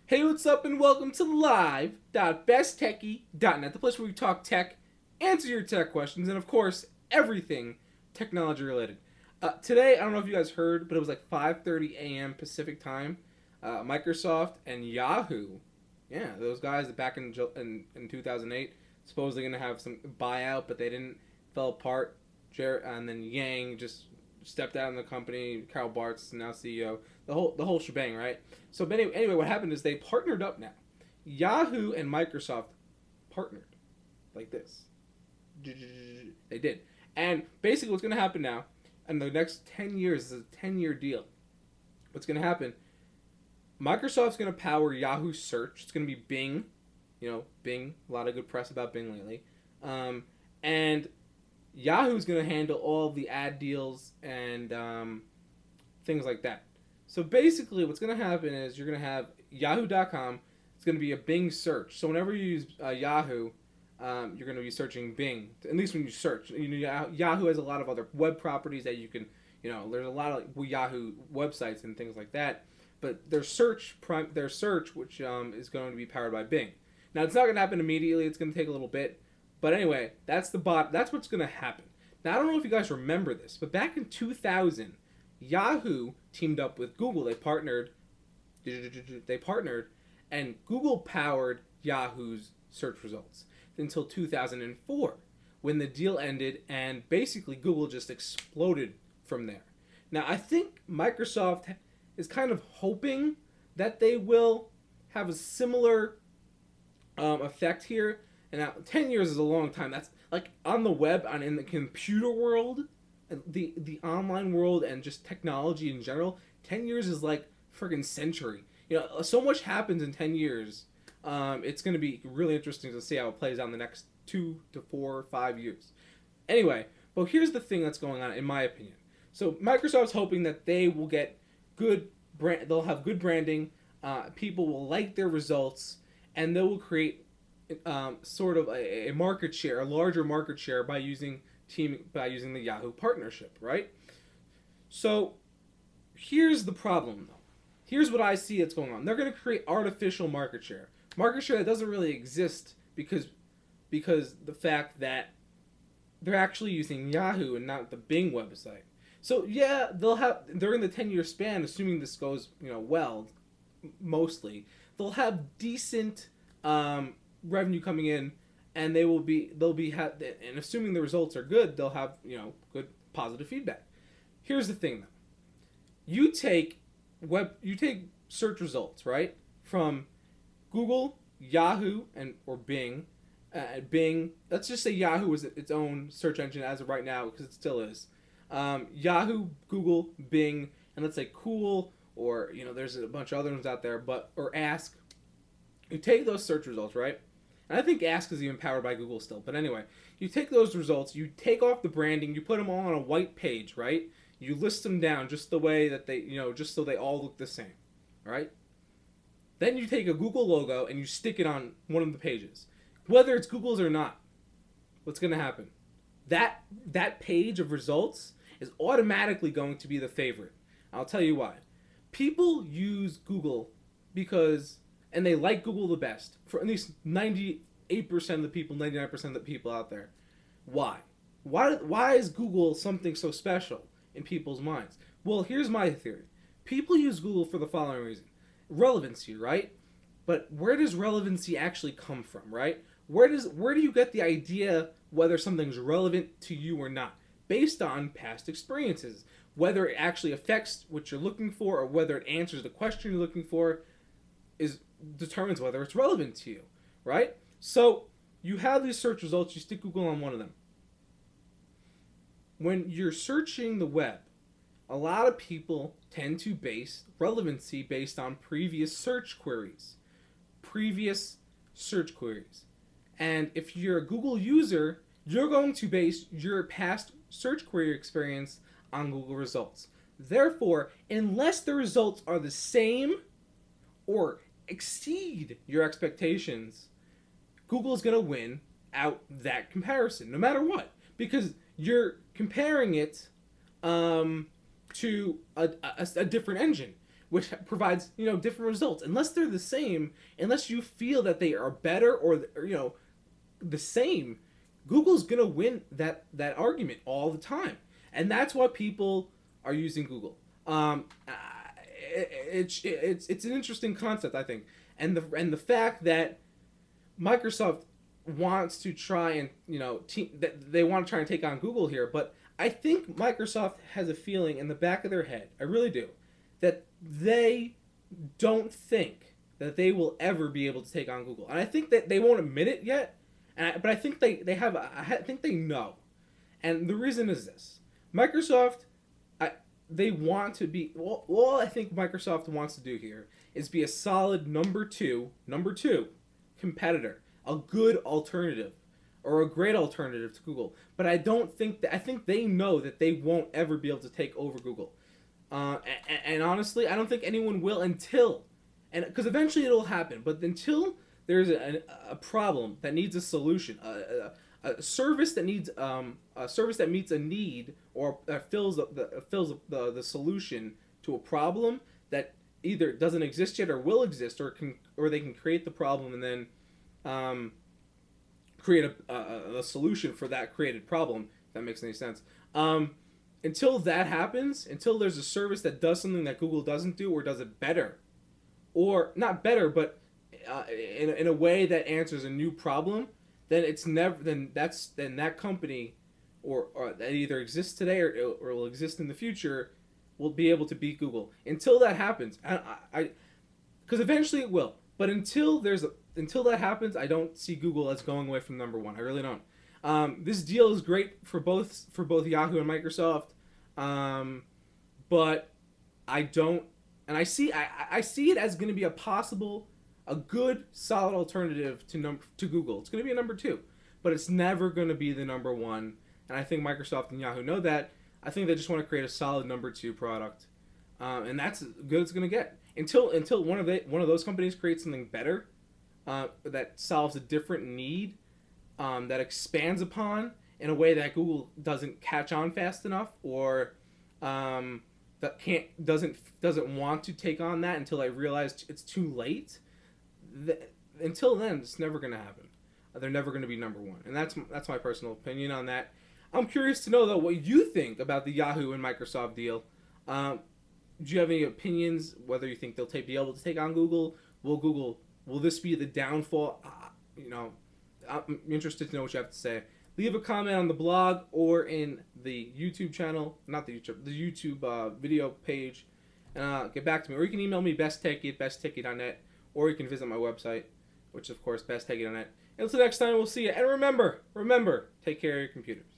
Hey, what's up, and welcome to live.besttechie.net, the place where we talk tech, answer your tech questions, and of course, everything technology related. Today, I don't know if you guys heard, but it was like 5:30 a.m. Pacific time. Microsoft and Yahoo, yeah, those guys back in 2008, supposedly gonna have some buyout, but they didn't. Fell apart. And then Yang just stepped out of the company. Carol Bartz now CEO. The whole shebang, right? So, but anyway, what happened is they partnered up now. Yahoo and Microsoft partnered like this. They did, and basically, what's going to happen now, in the next 10 years, is a 10-year deal. What's going to happen? Microsoft's going to power Yahoo search. It's going to be Bing. You know, Bing. A lot of good press about Bing lately. And Yahoo's going to handle all of the ad deals and things like that. So basically, what's going to happen is you're going to have Yahoo.com. It's going to be a Bing search. So whenever you use Yahoo, you're going to be searching Bing. At least when you search, Yahoo has a lot of other web properties that you can, there's a lot of Yahoo websites and things like that. But their search, which is going to be powered by Bing. Now it's not going to happen immediately. It's going to take a little bit. But anyway, that's what's going to happen. Now, I don't know if you guys remember this, but back in 2000, Yahoo teamed up with Google. They partnered, and Google powered Yahoo's search results until 2004, when the deal ended, and basically Google just exploded from there. Now, I think Microsoft is kind of hoping that they will have a similar effect here. And now, 10 years is a long time. That's like on the web, in the computer world, the online world, and just technology in general. 10 years is like friggin' century. So much happens in 10 years. It's going to be really interesting to see how it plays out in the next 2 to 4 or 5 years. Anyway, but here's the thing that's going on, in my opinion. So Microsoft's hoping that they will get good brand. They'll have good branding. People will like their results, and they will create sort of a market share, a larger market share by using the Yahoo partnership, right? So here's the problem, though. Here's what I see that's going on. They're going to create artificial market share that doesn't really exist because the fact that they're actually using Yahoo and not the Bing website. So yeah, they'll have during the 10-year span, assuming this goes well, mostly they'll have decent revenue coming in, and and assuming the results are good, they'll have good positive feedback. Here's the thing, though. You take search results, right, from Google, Yahoo, or Bing. Bing. Let's just say Yahoo is its own search engine as of right now, because it still is. Yahoo, Google, Bing, and let's say Cool, or there's a bunch of other ones out there, or Ask. You take those search results, right? And I think Ask is even powered by Google still. But anyway, you take those results, you take off the branding, you put them all on a white page, right? You list them down just the way that they, just so they all look the same, right? Then you take a Google logo and you stick it on one of the pages. Whether it's Google's or not, what's going to happen? That page of results is automatically going to be the favorite. I'll tell you why. People use Google and they like Google the best, for at least 98% of the people, 99% of the people out there. Why? Why is Google something so special in people's minds? Well, here's my theory. People use Google for the following reason. Relevancy, right? But where does relevancy actually come from, right? Where do you get the idea whether something's relevant to you or not? Based on past experiences. Whether it actually affects what you're looking for, or whether it answers the question you're looking for, determines whether it's relevant to you, right? So you have these search results, you stick Google on one of them. When you're searching the web, a lot of people tend to base relevancy based on previous search queries. And if you're a Google user, you're going to base your past search query experience on Google results. Therefore, unless the results are the same or exceed your expectations, Google's going to win out that comparison, no matter what, because you're comparing it to a different engine. which provides, you know, different results. Unless they're the same, unless you feel that they are better or you know, the same, Google's gonna win that argument all the time, and that's why people are using Google. It's an interesting concept, I think, and the fact that Microsoft wants to try and, you know, that they want to try and take on Google here, but I think Microsoft has a feeling in the back of their head, I really do, that they don't think that they will ever be able to take on Google, and I think that they won't admit it yet. But I think they have. I think they know, and the reason is this: Microsoft, they want to be. Well, all I think Microsoft wants to do here is be a solid number two competitor, a good alternative, or a great alternative to Google. But I don't think that. I think they know that they won't ever be able to take over Google, and honestly, I don't think anyone will until, and because eventually it'll happen. But until there's a problem that needs a solution, a service that needs a service that meets a need or fills the solution to a problem that either doesn't exist yet or will exist, or they can create the problem and then create a solution for that created problem. If that makes any sense. Until that happens, until there's a service that does something that Google doesn't do or does it better, or not better, but in a way that answers a new problem, then it's never then that company or that either exists today or will exist in the future will be able to beat Google. Until that happens, I because eventually it will, but until that happens, I don't see Google as going away from number one. I really don't. This deal is great for both Yahoo and Microsoft, but I don't, and I see it as going to be a good, solid alternative to Google. It's going to be a number two, but it's never going to be the number one. And I think Microsoft and Yahoo know that. I think they just want to create a solid number two product, and that's as good as it's going to get. Until one of those companies creates something better, that solves a different need, that expands upon in a way that Google doesn't catch on fast enough, or that doesn't want to take on that until I realize it's too late. Until then, it's never going to happen. They're never going to be number one, and that's my personal opinion on that. I'm curious to know though what you think about the Yahoo and Microsoft deal. Do you have any opinions? Whether you think they'll be able to take on Google? Will this be the downfall? You know, I'm interested to know what you have to say. Leave a comment on the blog or in the YouTube channel, not the YouTube video page, and get back to me. Or you can email me besttechie@besttechie.net. Or you can visit my website, which is, of course, besttechie.net. Until next time, we'll see you. And remember, take care of your computers.